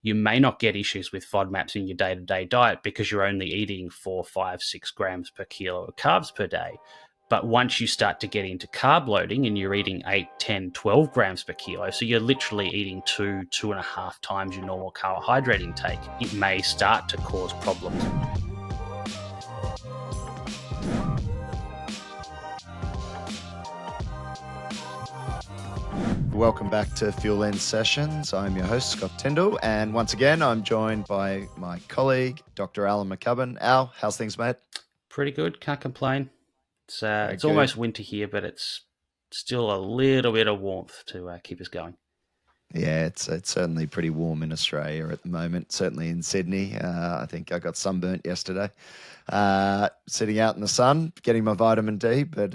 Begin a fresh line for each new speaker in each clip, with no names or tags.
you may not get issues with FODMAPs in your day-to-day diet because you're only eating 4, 5, 6 grams per kilo of carbs per day. But once you start to get into carb loading and you're eating 8, 10, 12 grams per kilo, so you're literally eating 2.5 times your normal carbohydrate intake, it may start to cause problems.
Welcome back to Fuelin Sessions. I'm your host, Scott Tindal, and once again, I'm joined by my colleague, Dr. Alan McCubbin. Al, how's things, mate?
Pretty good, can't complain. It's almost winter here, but it's still a little bit of warmth to keep us going.
Yeah, it's certainly pretty warm in Australia at the moment, certainly in Sydney. I think I got sunburnt yesterday, sitting out in the sun, getting my vitamin D, but,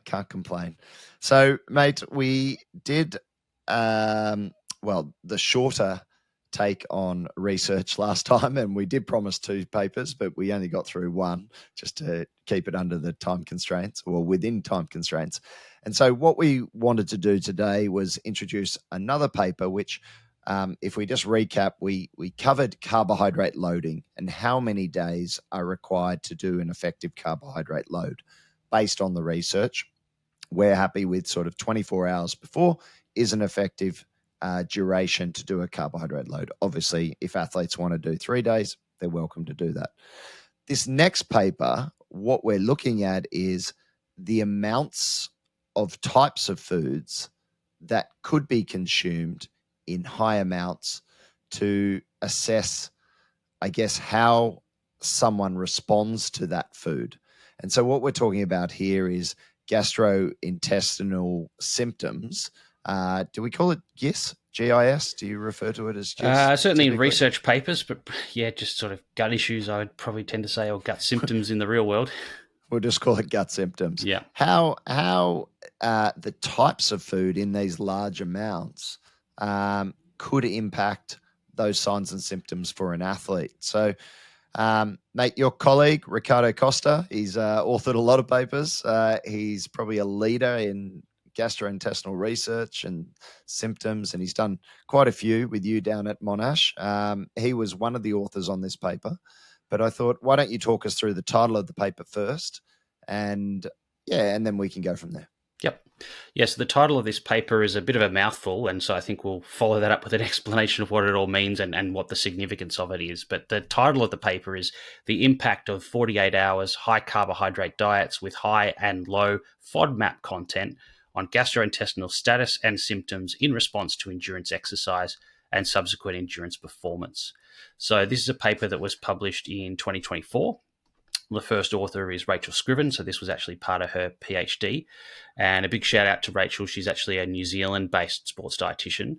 can't complain. So, mate, we did, the shorter take on research last time, and we did promise 2 papers, but we only got through 1 just to keep it under the time constraints or within time constraints. And so what we wanted to do today was introduce another paper, which if we just recap, we covered carbohydrate loading and how many days are required to do an effective carbohydrate load based on the research. We're happy with sort of 24 hours before is an effective duration to do a carbohydrate load. Obviously, if athletes want to do 3 days, they're welcome to do that. This next paper, what we're looking at is the amounts of types of foods that could be consumed in high amounts to assess, I guess, how someone responds to that food. And so what we're talking about here is gastrointestinal symptoms. Do we call it GIS? GIS? Do you refer to it as GIS?
Certainly in research papers, but yeah, just sort of gut issues, I would probably tend to say, or gut symptoms in the real world.
We'll just call it gut symptoms.
Yeah.
How the types of food in these large amounts could impact those signs and symptoms for an athlete. So, mate, your colleague, Ricardo Costa, he's authored a lot of papers. He's probably a leader in gastrointestinal research and symptoms, and he's done quite a few with you down at Monash. He was one of the authors on this paper, but I thought, why don't you talk us through the title of the paper first, and then we can go from there.
Yep. Yes, the title of this paper is a bit of a mouthful, and so I think we'll follow that up with an explanation of what it all means and what the significance of it is. But the title of the paper is The Impact of 48 Hours High Carbohydrate Diets with High and Low FODMAP Content on Gastrointestinal Status and Symptoms in Response to Endurance Exercise and Subsequent Endurance Performance. So this is a paper that was published in 2024. The first author is Rachel Scriven, so this was actually part of her PhD. And a big shout out to Rachel. She's actually a New Zealand-based sports dietitian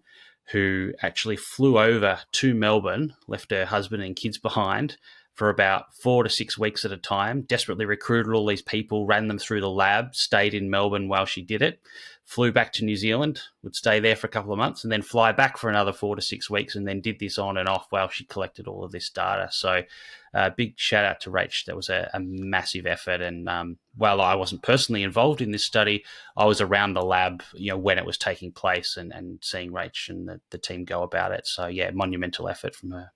who actually flew over to Melbourne, left her husband and kids behind for about 4 to 6 weeks at a time, desperately recruited all these people, ran them through the lab, stayed in Melbourne while she did it, flew back to New Zealand, would stay there for a couple of months, and then fly back for another 4 to 6 weeks, and then did this on and off while she collected all of this data. So big shout out to Rach. That was a massive effort. And while I wasn't personally involved in this study, I was around the lab, when it was taking place and seeing Rach and the team go about it. So yeah, monumental effort from her.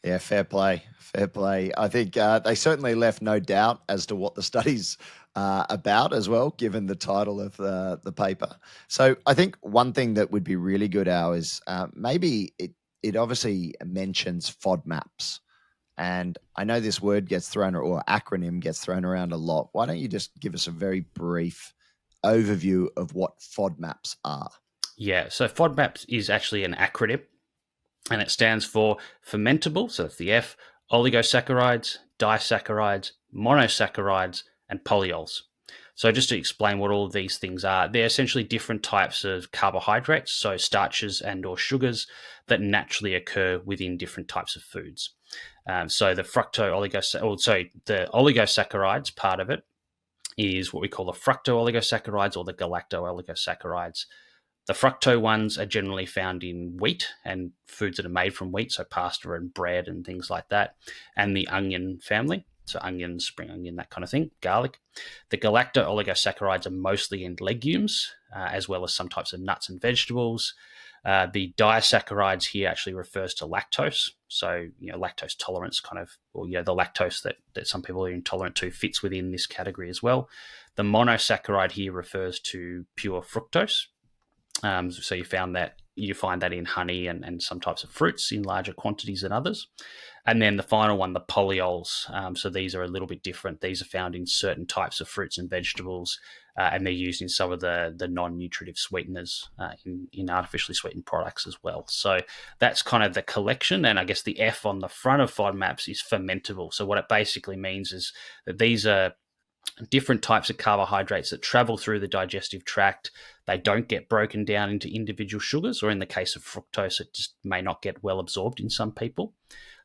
Yeah, fair play. I think they certainly left no doubt as to what the study's about as well, given the title of the paper. So I think one thing that would be really good, Al, is maybe it obviously mentions FODMAPs. And I know this word gets thrown, or acronym gets thrown around a lot. Why don't you just give us a very brief overview of what FODMAPs are?
Yeah, so FODMAPs is actually an acronym, and it stands for fermentable, so that's the F, oligosaccharides, disaccharides, monosaccharides, and polyols. So just to explain what all of these things are, they're essentially different types of carbohydrates, so starches and or sugars that naturally occur within different types of foods. So the the oligosaccharides part of it is what we call the fructooligosaccharides or the galactooligosaccharides. The fructose ones are generally found in wheat and foods that are made from wheat, so pasta and bread and things like that, and the onion family, so onions, spring onion, that kind of thing, garlic. The galactooligosaccharides are mostly in legumes, as well as some types of nuts and vegetables. The disaccharides here actually refers to lactose. So, lactose tolerance kind of, or, the lactose that some people are intolerant to fits within this category as well. The monosaccharide here refers to pure fructose. So you find that in honey and some types of fruits in larger quantities than others. And then the final one, the polyols. So these are a little bit different. These are found in certain types of fruits and vegetables, and they're used in some of the non-nutritive sweeteners in artificially sweetened products as well. So that's kind of the collection. And I guess the F on the front of FODMAPs is fermentable. So what it basically means is that these are different types of carbohydrates that travel through the digestive tract. They don't get broken down into individual sugars, or in the case of fructose, it just may not get well absorbed in some people.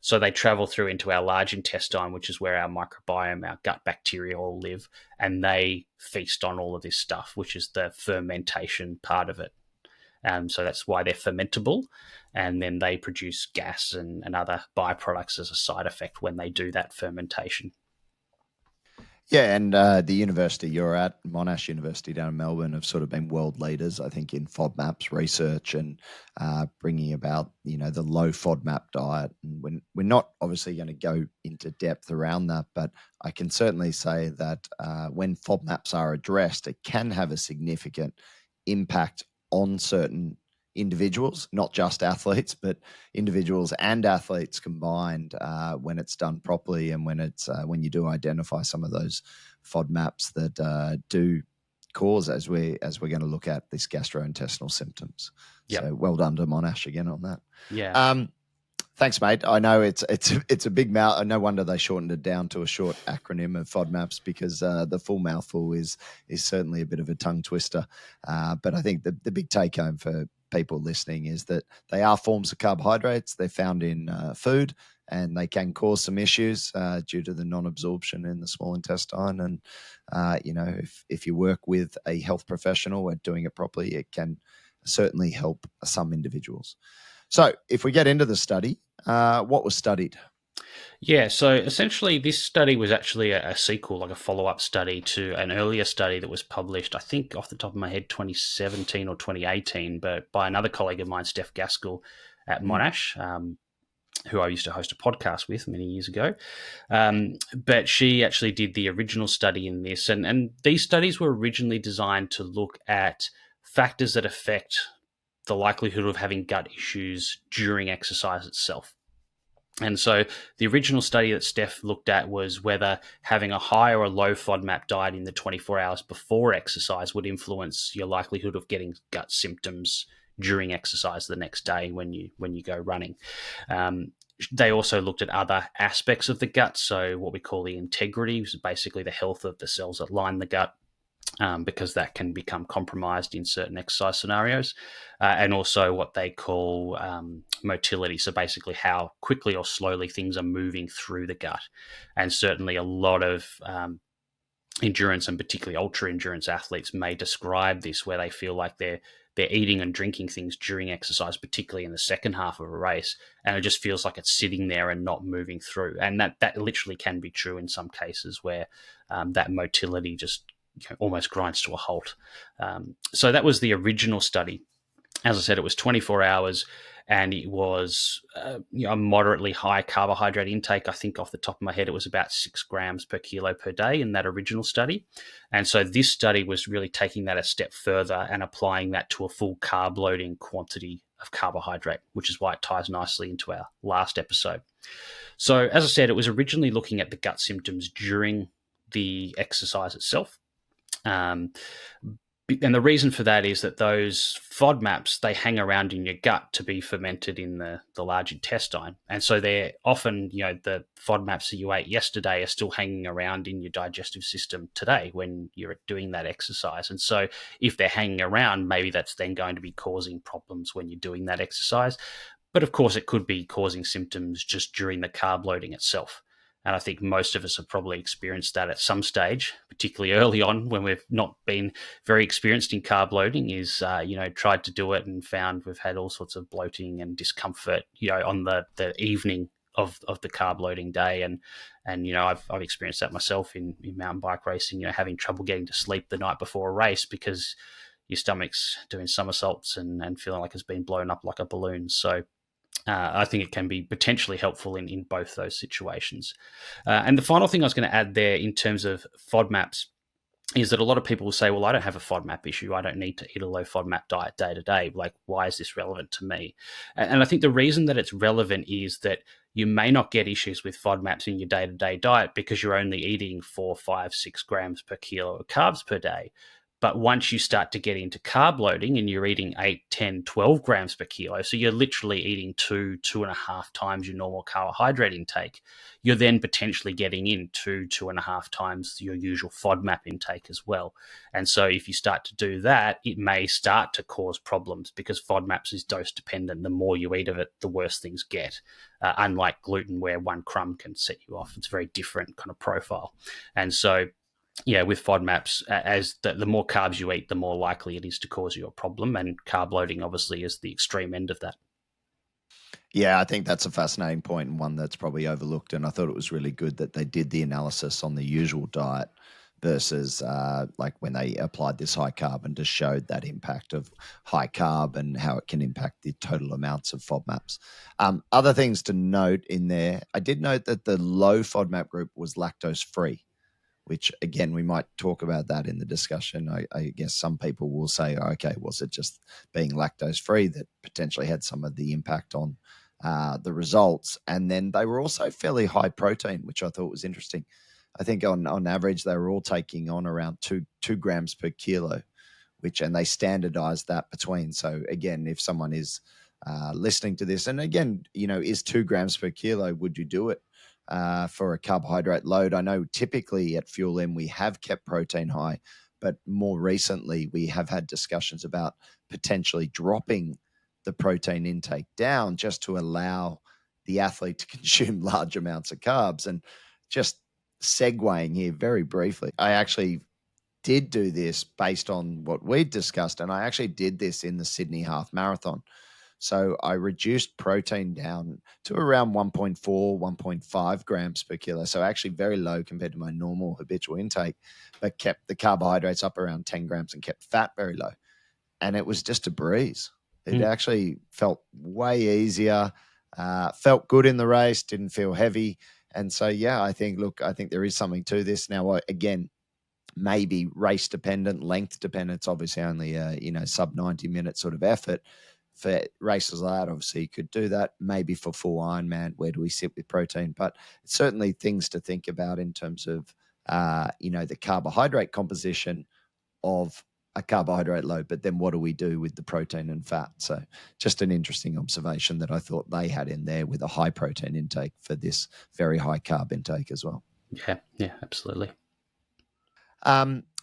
So they travel through into our large intestine, which is where our microbiome, our gut bacteria all live, and they feast on all of this stuff, which is the fermentation part of it. So that's why they're fermentable, and then they produce gas and other byproducts as a side effect when they do that fermentation.
Yeah, and the university you're at, Monash University down in Melbourne, have sort of been world leaders, I think, in FODMAPs research and bringing about, the low FODMAP diet. And we're not obviously going to go into depth around that, but I can certainly say that when FODMAPs are addressed, it can have a significant impact on certain individuals, not just athletes, but individuals and athletes combined when it's done properly, and when you do identify some of those FODMAPs that do cause, as we're going to look at, this gastrointestinal symptoms.
Yep.
So well done to Monash again on that.
Yeah.
Thanks, mate. I know it's a big mouth. No wonder they shortened it down to a short acronym of FODMAPs, because the full mouthful is certainly a bit of a tongue twister. But I think the big take home for people listening is that they are forms of carbohydrates. They're found in food, and they can cause some issues due to the non-absorption in the small intestine. And if you work with a health professional at doing it properly, it can certainly help some individuals. So if we get into the study, what was studied?
Yeah, so essentially this study was actually a sequel, like a follow-up study to an earlier study that was published, I think off the top of my head, 2017 or 2018, but by another colleague of mine, Steph Gaskell at Monash, who I used to host a podcast with many years ago. But she actually did the original study in this, and these studies were originally designed to look at factors that affect the likelihood of having gut issues during exercise itself. And so the original study that Steph looked at was whether having a high or a low FODMAP diet in the 24 hours before exercise would influence your likelihood of getting gut symptoms during exercise the next day when you go running. They also looked at other aspects of the gut, so what we call the integrity, which is basically the health of the cells that line the gut, because that can become compromised in certain exercise scenarios, and also what they call motility, so basically how quickly or slowly things are moving through the gut. And certainly a lot of endurance, and particularly ultra endurance athletes, may describe this, where they feel like they're eating and drinking things during exercise, particularly in the second half of a race, and it just feels like it's sitting there and not moving through. And that literally can be true in some cases, where that motility just almost grinds to a halt. So that was the original study. As I said, it was 24 hours, and it was a moderately high carbohydrate intake. I think off the top of my head, it was about 6 grams per kilo per day in that original study. And so this study was really taking that a step further and applying that to a full carb loading quantity of carbohydrate, which is why it ties nicely into our last episode. So as I said, it was originally looking at the gut symptoms during the exercise itself. And the reason for that is that those FODMAPs, they hang around in your gut to be fermented in the large intestine. And so they're often, the FODMAPs that you ate yesterday are still hanging around in your digestive system today when you're doing that exercise. And so if they're hanging around, maybe that's then going to be causing problems when you're doing that exercise. But of course, it could be causing symptoms just during the carb loading itself. And I think most of us have probably experienced that at some stage, particularly early on when we've not been very experienced in carb loading, is, tried to do it and found we've had all sorts of bloating and discomfort, on the evening of the carb loading day. And I've experienced that myself in mountain bike racing, having trouble getting to sleep the night before a race because your stomach's doing somersaults and feeling like it's been blown up like a balloon. So I think it can be potentially helpful in both those situations. And the final thing I was going to add there in terms of FODMAPs is that a lot of people will say, well, I don't have a FODMAP issue. I don't need to eat a low FODMAP diet day to day. Like, why is this relevant to me? And I think the reason that it's relevant is that you may not get issues with FODMAPs in your day to day diet because you're only eating 4, 5, 6 grams per kilo of carbs per day. But once you start to get into carb loading and you're eating 8, 10, 12 grams per kilo, so you're literally eating 2.5 times your normal carbohydrate intake, you're then potentially getting in 2.5 times your usual FODMAP intake as well. And so if you start to do that, it may start to cause problems because FODMAPs is dose dependent. The more you eat of it, the worse things get. Unlike gluten, where one crumb can set you off. It's a very different kind of profile. And so yeah, with FODMAPs, as the more carbs you eat, the more likely it is to cause you a problem. And carb loading, obviously, is the extreme end of that.
Yeah, I think that's a fascinating point and one that's probably overlooked. And I thought it was really good that they did the analysis on the usual diet versus like when they applied this high carb and just showed that impact of high carb and how it can impact the total amounts of FODMAPs. Other things to note in there, I did note that the low FODMAP group was lactose free, which again, we might talk about that in the discussion. I guess some people will say, okay, was it just being lactose free that potentially had some of the impact on the results? And then they were also fairly high protein, which I thought was interesting. I think on average, they were all taking on around two grams per kilo, and they standardized that between. So again, if someone is listening to this, and again, is 2 grams per kilo, would you do it for a carbohydrate load? I know typically at Fuelin we have kept protein high, but more recently we have had discussions about potentially dropping the protein intake down just to allow the athlete to consume large amounts of carbs. And just segueing here very briefly, I actually did do this based on what we discussed, and I actually did this in the Sydney Half Marathon. So I reduced protein down to around 1.4, 1.5 grams per kilo. So actually very low compared to my normal habitual intake, but kept the carbohydrates up around 10 grams and kept fat very low. And it was just a breeze. It actually felt way easier, felt good in the race, didn't feel heavy. And so, yeah, I think there is something to this. Now, again, maybe race dependent, length dependent. It's obviously only a, sub 90 minute sort of effort. For races like that, obviously you could do that. Maybe for full Ironman, where do we sit with protein? But it's certainly things to think about in terms of, the carbohydrate composition of a carbohydrate load, but then what do we do with the protein and fat? So just an interesting observation that I thought they had in there with a high protein intake for this very high carb intake as well.
Yeah, absolutely.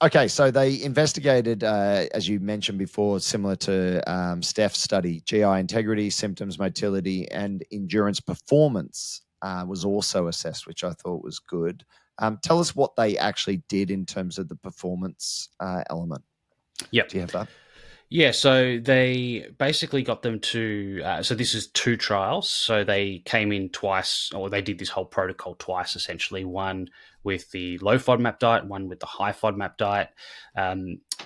Okay, so they investigated, as you mentioned before, similar to Steph's study, GI integrity, symptoms, motility, and endurance performance was also assessed, which I thought was good. Tell us what they actually did in terms of the performance element.
Yep.
Do you have that?
Yeah, so they basically got them to, so this is 2 trials. So they came in twice, or they did this whole protocol twice, essentially, one with the low FODMAP diet, one with the high FODMAP diet.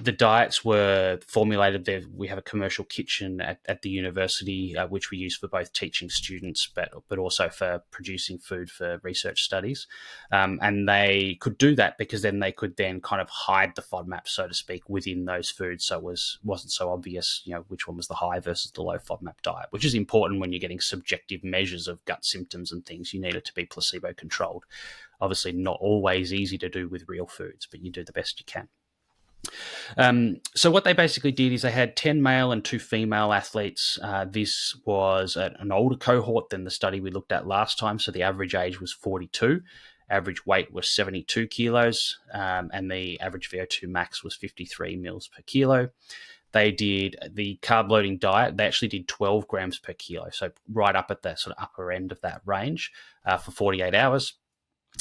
The diets were formulated there. We have a commercial kitchen at the university, which we use for both teaching students, but also for producing food for research studies. And they could do that because then they could then kind of hide the FODMAP, so to speak, within those foods. So it wasn't so obvious, which one was the high versus the low FODMAP diet, which is important when you're getting subjective measures of gut symptoms and things. You need it to be placebo controlled. Obviously not always easy to do with real foods, but you do the best you can. So what they basically did is they had 10 male and 2 female athletes. This was an older cohort than the study we looked at last time. So the average age was 42. Average weight was 72 kilos, and the average VO2 max was 53 mils per kilo. They did the carb loading diet. They actually did 12 grams per kilo, so right up at the sort of upper end of that range for 48 hours.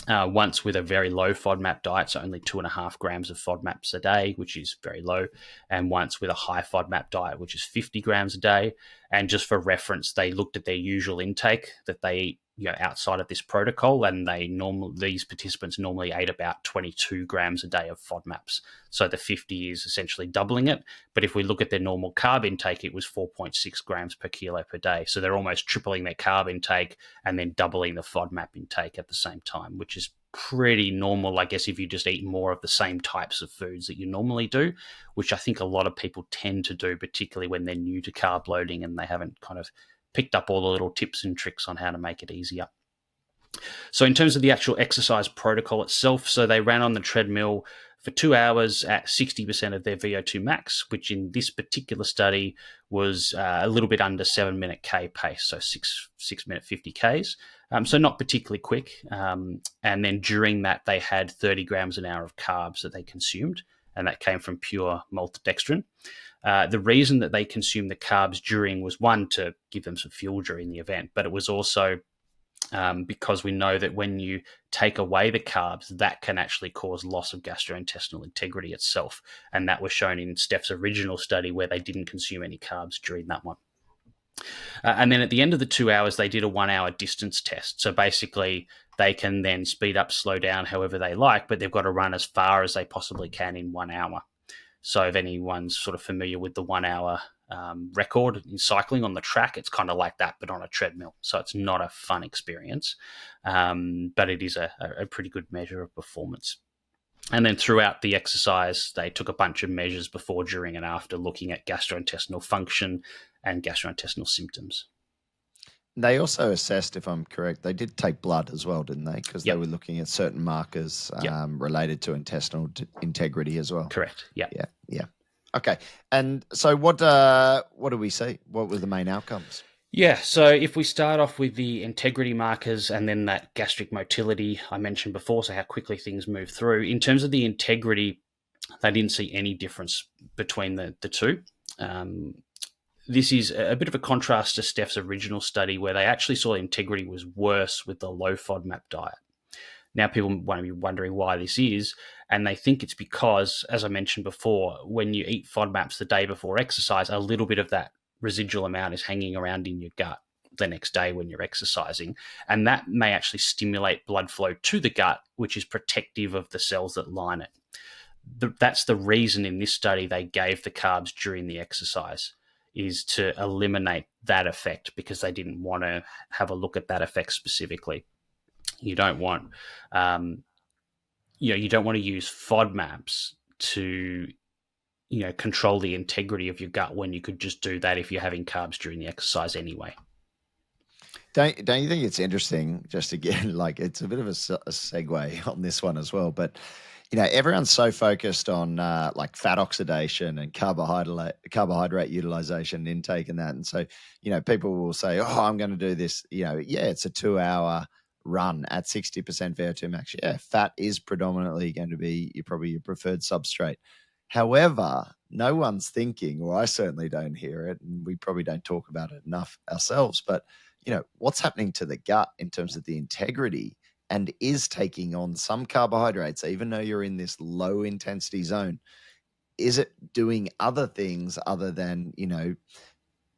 Once with a very low FODMAP diet, so only 2.5 grams of FODMAPs a day, which is very low, and once with a high FODMAP diet, which is 50 grams a day. And just for reference, they looked at their usual intake that they eat outside of this protocol, and these participants normally ate about 22 grams a day of FODMAPs. So the 50 is essentially doubling it. But if we look at their normal carb intake, it was 4.6 grams per kilo per day. So they're almost tripling their carb intake and then doubling the FODMAP intake at the same time, which is pretty normal, I guess, if you just eat more of the same types of foods that you normally do, which I think a lot of people tend to do, particularly when they're new to carb loading and they haven't kind of picked up all the little tips and tricks on how to make it easier. So in terms of the actual exercise protocol itself, so they ran on the treadmill for 2 hours at 60% of their VO2 max, which in this particular study was a little bit under 7-minute K pace, so 6-minute 50 Ks. So not particularly quick. And then during that, they had 30 grams an hour of carbs that they consumed, and that came from pure maltodextrin. The reason that they consumed the carbs during was, one, to give them some fuel during the event, but it was also because we know that when you take away the carbs, that can actually cause loss of gastrointestinal integrity itself. And that was shown in Steph's original study where they didn't consume any carbs during that one. And then at the end of the 2 hours, they did a 1 hour distance test. So basically, they can then speed up, slow down however they like, but they've got to run as far as they possibly can in 1 hour. So if anyone's sort of familiar with the 1 hour record in cycling on the track, it's kind of like that, but on a treadmill. So it's not a fun experience, but it is a pretty good measure of performance. And then throughout the exercise, they took a bunch of measures before, during, and after, looking at gastrointestinal function and gastrointestinal symptoms.
They also assessed, if I'm correct, they did take blood as well, didn't they? Because
Yep.
they were looking at certain markers related to intestinal integrity as well.
Correct. Yeah.
Yeah. Okay. And so what do we see? What were the main outcomes?
Yeah, so if we start off with the integrity markers and then that gastric motility I mentioned before, so how quickly things move through, in terms of the integrity, they didn't see any difference between the two. This is a bit of a contrast to Steph's original study where they actually saw integrity was worse with the low FODMAP diet. Now people might be wondering why this is, and they think it's because, as I mentioned before, when you eat FODMAPs the day before exercise, a little bit of that residual amount is hanging around in your gut the next day when you're exercising, and that may actually stimulate blood flow to the gut, which is protective of the cells that line it. That's the reason in this study they gave the carbs during the exercise, is to eliminate that effect, because they didn't want to have a look at that effect specifically. You don't want, you don't want to use FODMAPs to, control the integrity of your gut when you could just do that if you're having carbs during the exercise anyway.
Don't you think it's interesting? Just again, like, it's a bit of a segue on this one as well, but everyone's so focused on like fat oxidation and carbohydrate utilization, intake, and that. And so, people will say, "Oh, I'm going to do this." It's a 2 hour run at 60% VO2 max. Yeah, fat is predominantly going to be probably your preferred substrate. However, no one's thinking, or I certainly don't hear it, and we probably don't talk about it enough ourselves, but what's happening to the gut in terms of the integrity, and is taking on some carbohydrates, even though you're in this low intensity zone, is it doing other things other than,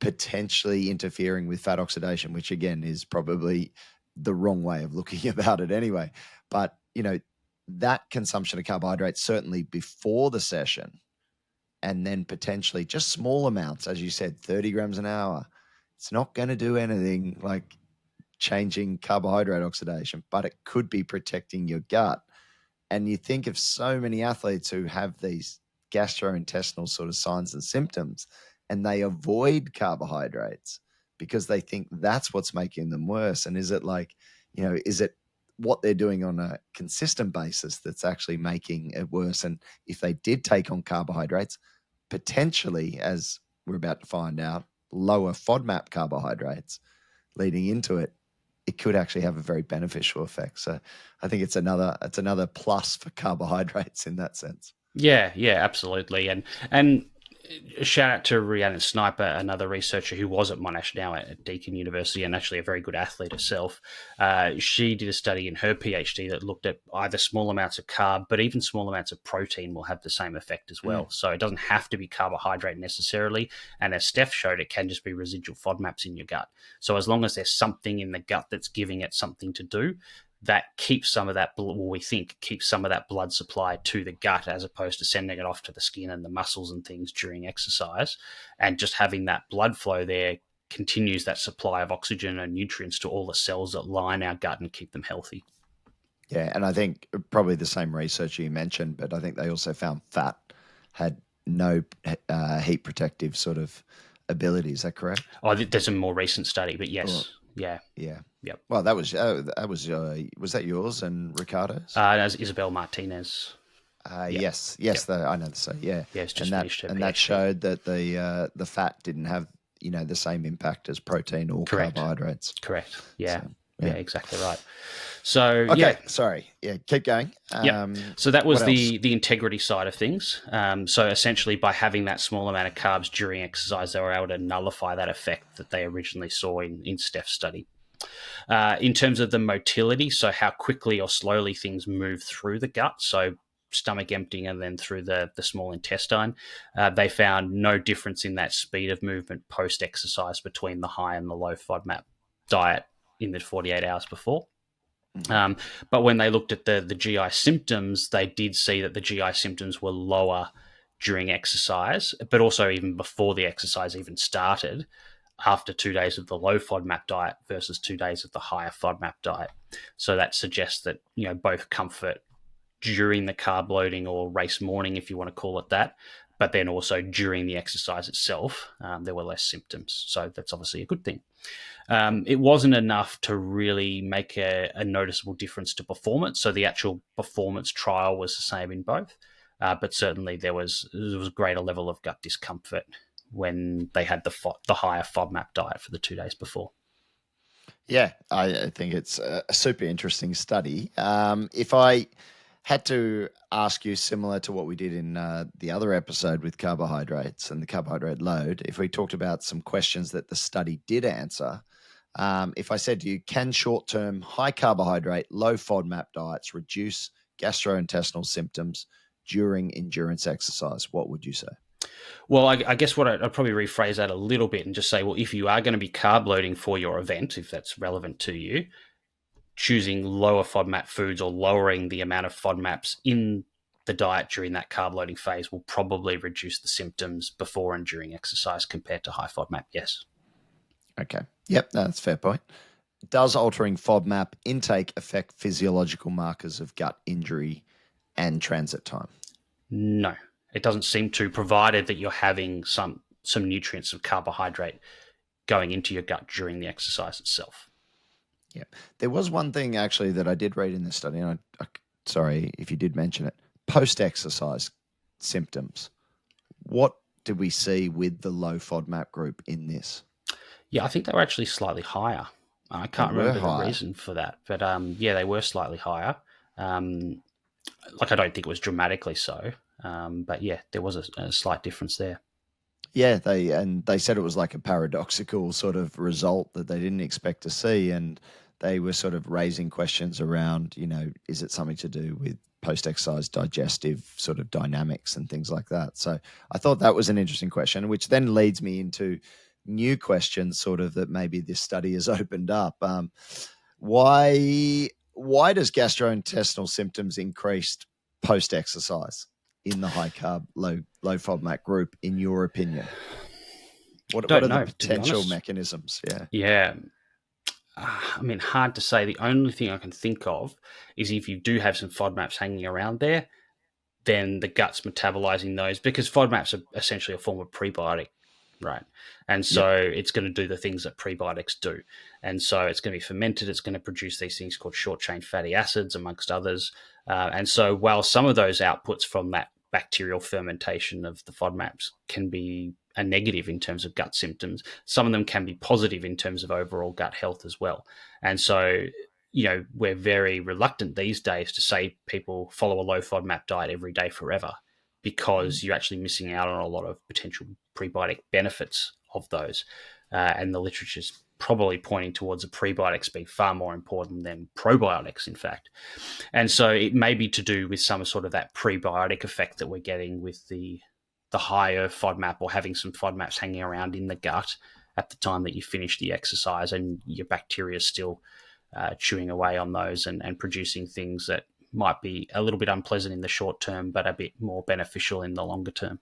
potentially interfering with fat oxidation, which again is probably the wrong way of looking about it anyway. But, that consumption of carbohydrates certainly before the session, and then potentially just small amounts, as you said, 30 grams an hour, it's not going to do anything like changing carbohydrate oxidation, but it could be protecting your gut. And you think of so many athletes who have these gastrointestinal sort of signs and symptoms, and they avoid carbohydrates because they think that's what's making them worse. And is it like, is it what they're doing on a consistent basis that's actually making it worse? And if they did take on carbohydrates, potentially, as we're about to find out, lower FODMAP carbohydrates leading into it, it could actually have a very beneficial effect. So I think it's another plus for carbohydrates in that sense.
Yeah, absolutely. And Shout out to Rhiannon Sniper, another researcher who was at Monash, now at Deakin University, and actually a very good athlete herself. She did a study in her PhD that looked at either small amounts of carb, but even small amounts of protein will have the same effect as well. So it doesn't have to be carbohydrate necessarily. And as Steph showed, it can just be residual FODMAPs in your gut. So as long as there's something in the gut that's giving it something to do, that keeps some of that, we think, keeps some of that blood supply to the gut as opposed to sending it off to the skin and the muscles and things during exercise. And just having that blood flow there continues that supply of oxygen and nutrients to all the cells that line our gut and keep them healthy.
Yeah, and I think probably the same researcher you mentioned, but I think they also found fat had no heat protective sort of ability. Is that correct?
Oh, there's a more recent study, but yes.
Oh.
Yeah.
Yep. Well, was that yours and Ricardo's?
That was Isabel Martinez.
Yes. I know. So yeah,
it's just
and that showed that the fat didn't have the same impact as protein or carbohydrates.
Correct. Yeah. So, yeah, exactly right. So
sorry. Yeah, keep going.
So that was the integrity side of things. So essentially, by having that small amount of carbs during exercise, they were able to nullify that effect that they originally saw in Steph's study. In terms of the motility, so how quickly or slowly things move through the gut, so stomach emptying and then through the small intestine, they found no difference in that speed of movement post-exercise between the high and the low FODMAP diet in the 48 hours before. But when they looked at the GI symptoms, they did see that the GI symptoms were lower during exercise, but also even before the exercise even started, after 2 days of the low FODMAP diet versus 2 days of the higher FODMAP diet. So that suggests that, both comfort during the carb loading or race morning, if you want to call it that, but then also during the exercise itself, there were less symptoms. So that's obviously a good thing. It wasn't enough to really make a noticeable difference to performance. So the actual performance trial was the same in both, but certainly there was a greater level of gut discomfort when they had the higher FODMAP diet for the 2 days before.
Yeah, I think it's a super interesting study. If I had to ask you, similar to what we did in the other episode with carbohydrates and the carbohydrate load, if we talked about some questions that the study did answer, if I said to you, can short-term high carbohydrate, low FODMAP diets reduce gastrointestinal symptoms during endurance exercise, what would you say?
Well, I guess what I'd probably rephrase that a little bit and just say, well, if you are going to be carb loading for your event, if that's relevant to you, choosing lower FODMAP foods or lowering the amount of FODMAPs in the diet during that carb loading phase will probably reduce the symptoms before and during exercise compared to high FODMAP, yes.
Okay. Yep, that's a fair point. Does altering FODMAP intake affect physiological markers of gut injury and transit time?
No, it doesn't seem to, provided that you're having some nutrients of carbohydrate going into your gut during the exercise itself.
Yeah. There was one thing actually that I did read in this study, and sorry if you did mention it, post-exercise symptoms. What did we see with the low FODMAP group in this?
Yeah, I think they were actually slightly higher. I can't remember the reason for that, but they were slightly higher. I don't think it was dramatically so, but yeah, there was a slight difference there.
Yeah, they said it was like a paradoxical sort of result that they didn't expect to see, and they were sort of raising questions around, is it something to do with post-exercise digestive sort of dynamics and things like that? So I thought that was an interesting question, which then leads me into new questions sort of that maybe this study has opened up. Why does gastrointestinal symptoms increase post-exercise in the high carb, low FODMAP group, in your opinion? What are the potential mechanisms?
Yeah. I mean, hard to say. The only thing I can think of is if you do have some FODMAPs hanging around there, then the gut's metabolizing those, because FODMAPs are essentially a form of prebiotic, right? And so it's going to do the things that prebiotics do. And so it's going to be fermented. It's going to produce these things called short-chain fatty acids, amongst others. And so while some of those outputs from that bacterial fermentation of the FODMAPs can be a negative in terms of gut symptoms, some of them can be positive in terms of overall gut health as well. And so, we're very reluctant these days to say people follow a low FODMAP diet every day forever, because you're actually missing out on a lot of potential prebiotic benefits of those. And the literature's probably pointing towards the prebiotics being far more important than probiotics, in fact. And so it may be to do with some sort of that prebiotic effect that we're getting with the higher FODMAP, or having some FODMAPs hanging around in the gut at the time that you finish the exercise, and your bacteria is still chewing away on those and producing things that might be a little bit unpleasant in the short term, but a bit more beneficial in the longer term.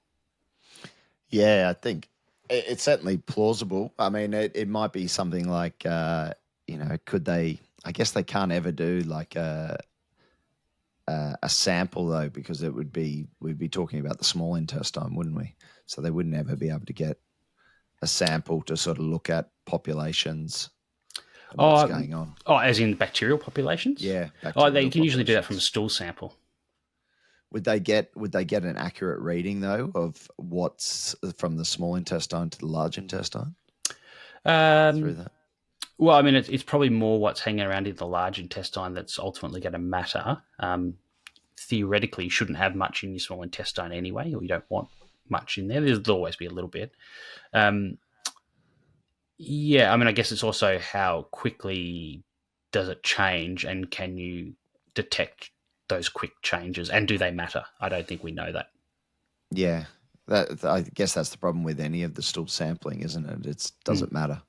Yeah, I think it's certainly plausible. I mean, it might be something like, could they? I guess they can't ever do like a sample though, because we'd be talking about the small intestine, wouldn't we? So they wouldn't ever be able to get a sample to sort of look at populations and what's going on.
Oh, as in bacterial populations?
Yeah.
They can usually do that from a stool sample.
Would they get an accurate reading though of what's from the small intestine to the large intestine through that?
Well, I mean, it's probably more what's hanging around in the large intestine that's ultimately going to matter. Theoretically, you shouldn't have much in your small intestine anyway, or you don't want much in there. There'll always be a little bit. Yeah, I mean, I guess it's also how quickly does it change, and can you detect those quick changes, and do they matter? I don't think we know that.
Yeah, I guess that's the problem with any of the stool sampling, isn't it? It doesn't matter.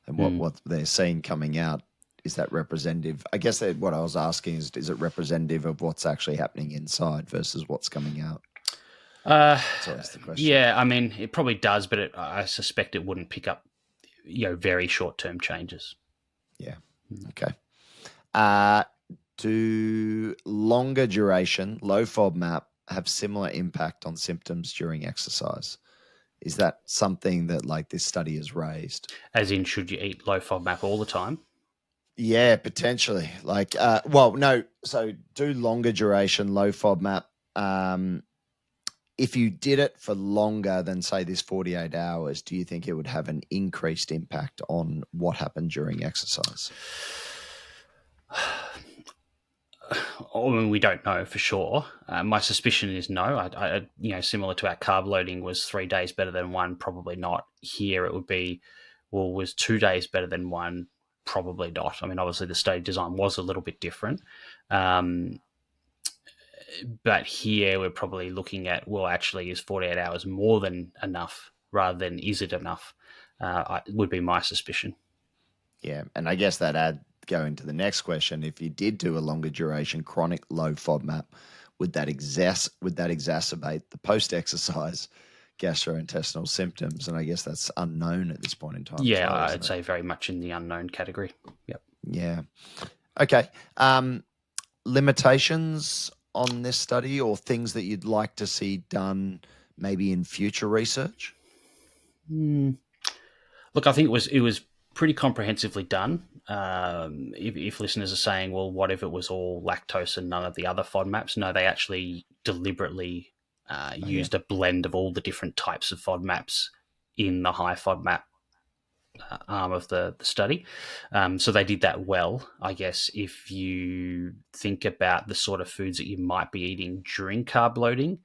And what they're seeing coming out, is that representative? I guess what I was asking is it representative of what's actually happening inside versus what's coming out? That's always the question.
Yeah, I mean, it probably does, but I suspect it wouldn't pick up, very short-term changes.
Yeah. Okay. Do longer duration, low FODMAP have similar impact on symptoms during exercise? Is that something that like this study has raised?
As in, should you eat low FODMAP all the time?
Yeah, potentially. Like, no. So do longer duration, low FODMAP. If you did it for longer than, say, this 48 hours, do you think it would have an increased impact on what happened during exercise?
I mean, we don't know for sure. My suspicion is no. Similar to our carb loading, was 3 days better than one? Probably not. Here it would be, well, was 2 days better than one? Probably not. I mean, obviously the study design was a little bit different. But here we're probably looking at, well, actually, is 48 hours more than enough rather than is it enough? Would be my suspicion.
Yeah, and I guess that going to the next question, if you did do a longer duration chronic low FODMAP, would that exacerbate the post-exercise gastrointestinal symptoms? And I guess that's unknown at this point in time.
Yeah, I'd say very much in the unknown category. Yep.
Yeah. Okay. Limitations on this study, or things that you'd like to see done maybe in future research?
Look, I think it was pretty comprehensively done. If listeners are saying, well, what if it was all lactose and none of the other FODMAPs? No, they actually deliberately used a blend of all the different types of FODMAPs in the high FODMAP arm of the study. So they did that well. I guess if you think about the sort of foods that you might be eating during carb loading,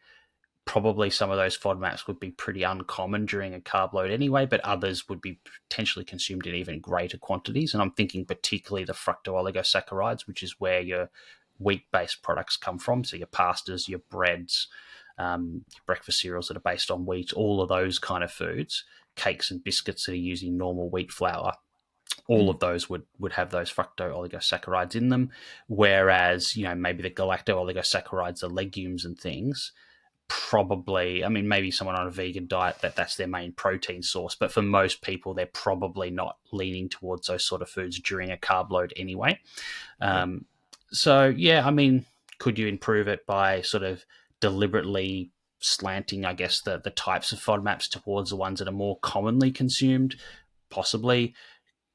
probably some of those FODMAPs would be pretty uncommon during a carb load anyway, but others would be potentially consumed in even greater quantities. And I'm thinking particularly the fructooligosaccharides, which is where your wheat-based products come from. So your pastas, your breads, your breakfast cereals that are based on wheat, all of those kind of foods, cakes and biscuits that are using normal wheat flour, all of those would have those fructooligosaccharides in them. Whereas, maybe the galactooligosaccharides, the legumes and things, probably, I mean, maybe someone on a vegan diet, that's their main protein source, but for most people, they're probably not leaning towards those sort of foods during a carb load anyway. So, yeah, I mean, could you improve it by sort of deliberately slanting, I guess, the types of FODMAPs towards the ones that are more commonly consumed? Possibly.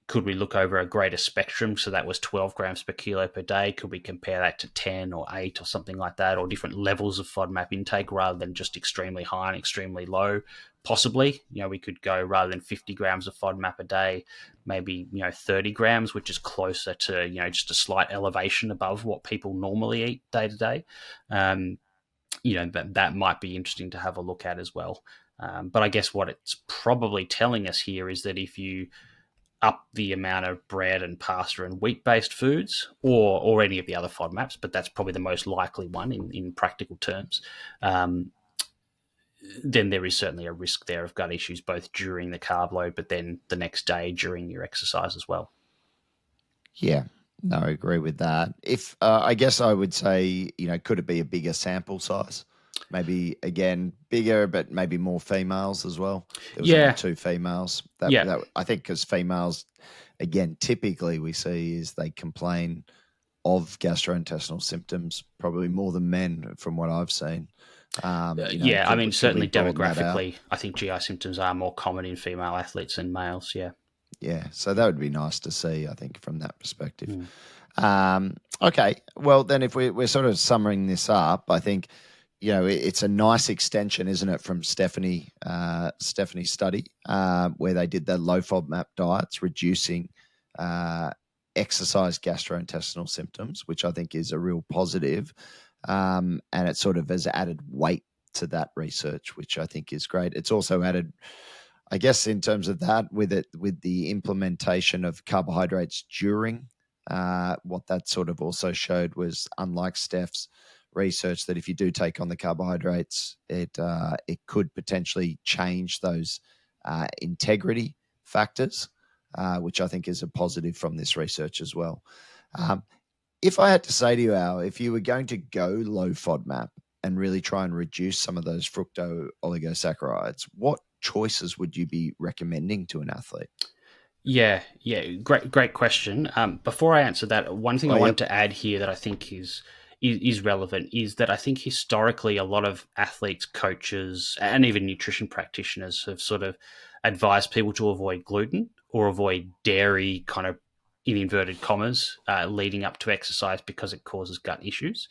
Could we look over a greater spectrum? So that was 12 grams per kilo per day. Could we compare that to 10 or 8 or something like that, or different levels of FODMAP intake rather than just extremely high and extremely low? Possibly. We could go, rather than 50 grams of FODMAP a day, maybe 30 grams, which is closer to just a slight elevation above what people normally eat day to day. that might be interesting to have a look at as well. But I guess what it's probably telling us here is that if you up the amount of bread and pasta and wheat-based foods, or any of the other FODMAPs, but that's probably the most likely one in practical terms, then there is certainly a risk there of gut issues both during the carb load, but then the next day during your exercise as well.
Yeah, no, I agree with that. If I guess I would say, could it be a bigger sample size? Maybe again bigger, but maybe more females as well. There was only 2 females. That I think because females, again, typically we see is they complain of gastrointestinal symptoms probably more than men, from what I've seen.
I mean, certainly demographically, I think GI symptoms are more common in female athletes than males. Yeah.
Yeah, so that would be nice to see, I think, from that perspective. Okay, well, then if we're sort of summing this up, I think, it's a nice extension, isn't it, from Stephanie's study where they did the low FODMAP diets, reducing exercise gastrointestinal symptoms, which I think is a real positive. And it sort of has added weight to that research, which I think is great. It's also added, I guess, in terms of that, with the implementation of carbohydrates during, what that sort of also showed was, unlike Steph's research, that if you do take on the carbohydrates, it could potentially change those integrity factors, which I think is a positive from this research as well. If I had to say to you, Al, if you were going to go low FODMAP and really try and reduce some of those fructo oligosaccharides, what choices would you be recommending to an athlete?
Yeah, great question. Before I answer that, one thing I wanted to add here that I think is relevant is that I think historically a lot of athletes, coaches, and even nutrition practitioners have sort of advised people to avoid gluten or avoid dairy, kind of in inverted commas, leading up to exercise because it causes gut issues.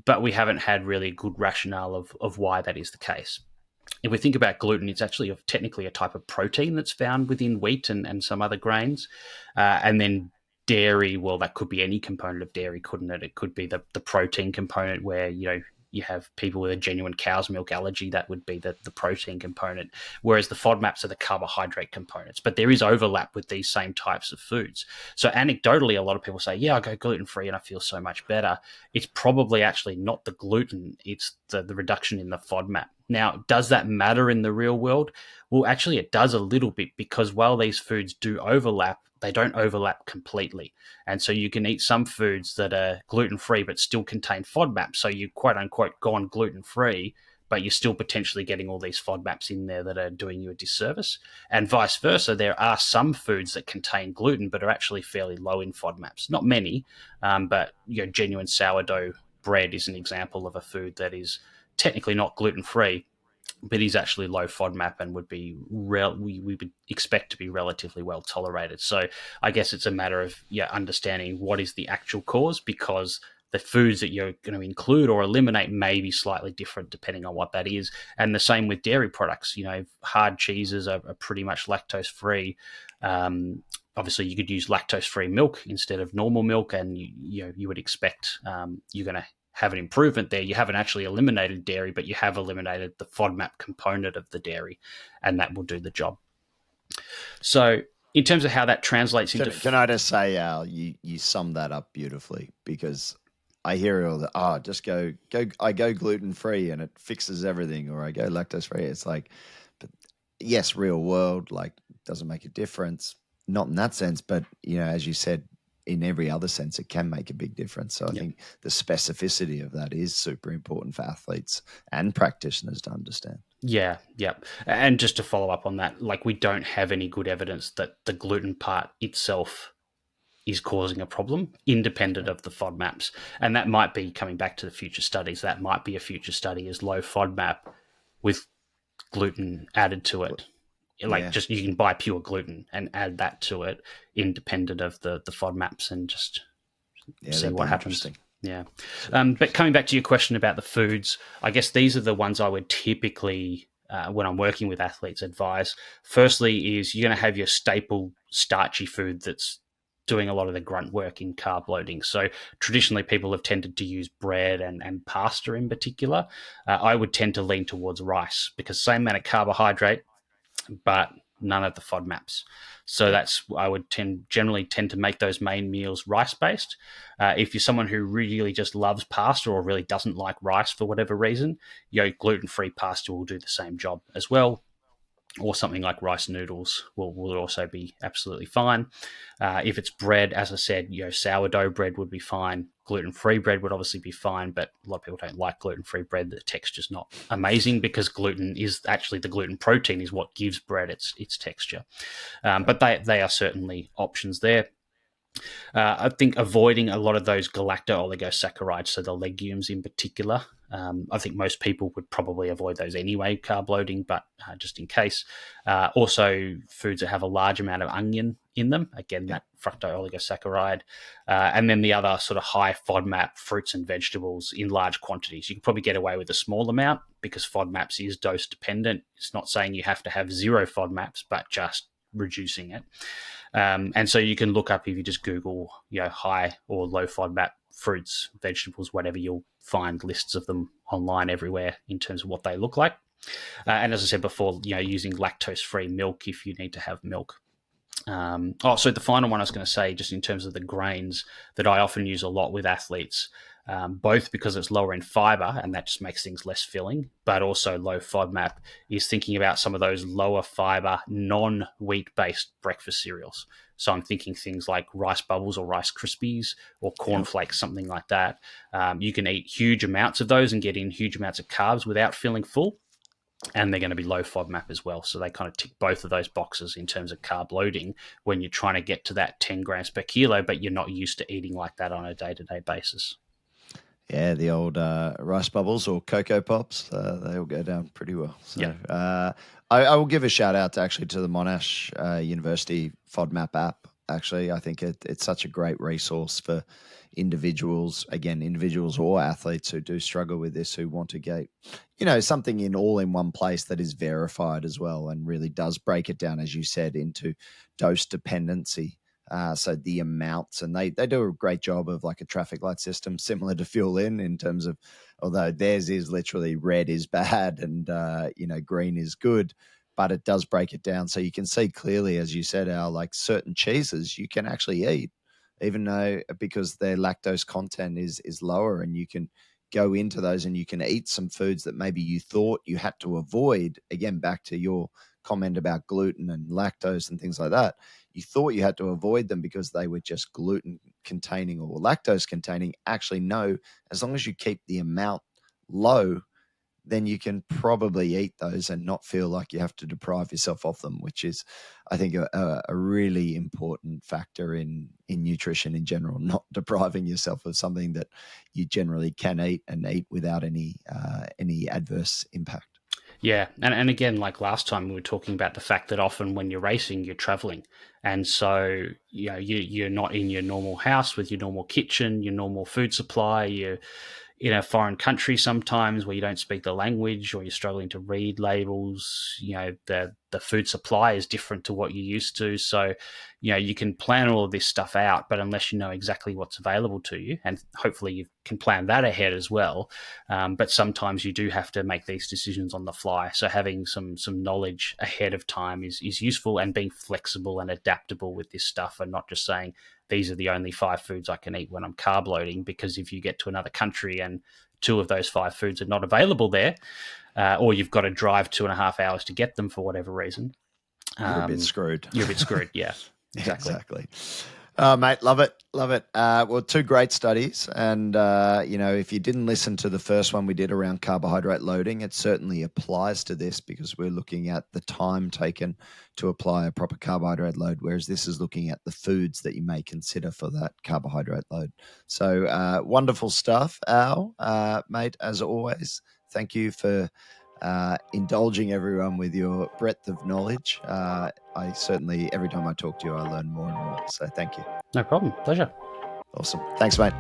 But we haven't had really a good rationale of why that is the case. If we think about gluten, it's actually technically a type of protein that's found within wheat and some other grains. And then dairy, well, that could be any component of dairy, couldn't it? It could be the protein component where, you have people with a genuine cow's milk allergy, that would be the protein component, whereas the FODMAPs are the carbohydrate components. But there is overlap with these same types of foods. So anecdotally, a lot of people say, I go gluten-free and I feel so much better. It's probably actually not the gluten, it's the reduction in the FODMAP. Now, does that matter in the real world? Well, actually, it does a little bit, because while these foods do overlap, they don't overlap completely. And so you can eat some foods that are gluten-free but still contain FODMAPs. So you quote-unquote gone gluten-free, but you're still potentially getting all these FODMAPs in there that are doing you a disservice. And vice versa, there are some foods that contain gluten but are actually fairly low in FODMAPs. Not many, but genuine sourdough bread is an example of a food that is technically not gluten-free, but is actually low FODMAP and would be we would expect to be relatively well tolerated. So I guess it's a matter of understanding what is the actual cause, because the foods that you're going to include or eliminate may be slightly different depending on what that is. And the same with dairy products. Hard cheeses are pretty much lactose-free. Obviously, you could use lactose-free milk instead of normal milk, and you would expect you're going to have an improvement there. You haven't actually eliminated dairy, but you have eliminated the FODMAP component of the dairy, and that will do the job. So in terms of how that translates into...
Can I just say, Al, you summed that up beautifully, because I hear all the, just go, I go gluten-free and it fixes everything, or I go lactose-free. It's like, but yes, real world, like, doesn't make a difference. Not in that sense, but, as you said, in every other sense, it can make a big difference. So I think the specificity of that is super important for athletes and practitioners to understand.
Yeah. And just to follow up on that, like, we don't have any good evidence that the gluten part itself is causing a problem independent of the FODMAPs. And that might be, coming back to the future studies, that might be a future study, is low FODMAP with gluten added to it. Just you can buy pure gluten and add that to it independent of the FODMAPs and just see what happens. Yeah. But coming back to your question about the foods, I guess these are the ones I would typically, when I'm working with athletes, advise. Firstly is you're going to have your staple starchy food that's doing a lot of the grunt work in carb loading. So traditionally, people have tended to use bread and pasta in particular. I would tend to lean towards rice because same amount of carbohydrate, but none of the FODMAPs. So that's I would generally tend to make those main meals rice based. If you're someone who really just loves pasta or really doesn't like rice for whatever reason, gluten free pasta will do the same job as well. Or something like rice noodles will also be absolutely fine. If it's bread, as I said, sourdough bread would be fine. Gluten-free bread would obviously be fine, but a lot of people don't like gluten-free bread. The texture's not amazing because gluten is actually the gluten protein is what gives bread its texture. But they are certainly options there. I think avoiding a lot of those galacto-oligosaccharides, so the legumes in particular. I think most people would probably avoid those anyway, carb loading, but just in case. Also, foods that have a large amount of onion in them, again, that fructo-oligosaccharide. And then the other sort of high FODMAP fruits and vegetables in large quantities. You can probably get away with a small amount because FODMAPs is dose dependent. It's not saying you have to have zero FODMAPs, but just reducing it. And so you can look up, if you just Google, high or low FODMAP fruits, vegetables, whatever, you'll find lists of them online everywhere in terms of what they look like. And as I said before, using lactose-free milk if you need to have milk. So the final one I was going to say, just in terms of the grains that I often use a lot with athletes, both because it's lower in fiber and that just makes things less filling, but also low FODMAP, is thinking about some of those lower fiber, non-wheat based breakfast cereals. So I'm thinking things like Rice Bubbles or Rice Krispies or cornflakes, something like that. You can eat huge amounts of those and get in huge amounts of carbs without feeling full. And they're going to be low FODMAP as well. So they kind of tick both of those boxes in terms of carb loading when you're trying to get to that 10 grams per kilo, but you're not used to eating like that on a day-to-day basis.
Yeah, the old Rice Bubbles or Cocoa Pops, they all go down pretty well. So I will give a shout out to the Monash University FODMAP app. Actually, I think it's such a great resource for individuals or athletes who do struggle with this, who want to get, something all in one place that is verified as well and really does break it down, as you said, into dose dependency. So the amounts, and they do a great job of like a traffic light system similar to Fuelin in terms of, although theirs is literally red is bad and, green is good, but it does break it down. So you can see clearly, as you said, Al, like certain cheeses you can actually eat, even though because their lactose content is lower, and you can go into those and you can eat some foods that maybe you thought you had to avoid. Again, back to your comment about gluten and lactose and things like that. You thought you had to avoid them because they were just gluten containing or lactose containing. Actually, no, as long as you keep the amount low, then you can probably eat those and not feel like you have to deprive yourself of them, which is, I think, a really important factor in nutrition in general, not depriving yourself of something that you generally can eat and eat without any adverse impact.
Yeah, and again, like last time, we were talking about the fact that often when you're racing, you're traveling. And so, you're not in your normal house with your normal kitchen, your normal food supply, you're in a foreign country sometimes where you don't speak the language or you're struggling to read labels. The food supply is different to what you're used to. So, you can plan all of this stuff out, but unless you know exactly what's available to you, and hopefully you can plan that ahead as well. But sometimes you do have to make these decisions on the fly. So having some knowledge ahead of time is useful, and being flexible and adaptable with this stuff, and not just saying, these are the only 5 foods I can eat when I'm carb loading, because if you get to another country and 2 of those 5 foods are not available there, or you've got to drive 2.5 hours to get them for whatever reason,
you're a bit screwed.
You're a bit screwed, yeah.
Exactly. Mate, love it. Well, 2 great studies. And, if you didn't listen to the first one we did around carbohydrate loading, it certainly applies to this, because we're looking at the time taken to apply a proper carbohydrate load, whereas this is looking at the foods that you may consider for that carbohydrate load. So wonderful stuff, Al. Mate, as always, thank you for indulging everyone with your breadth of knowledge. I certainly, every time I talk to you, I learn more and more. So thank you.
No problem. Pleasure.
Awesome. Thanks, mate.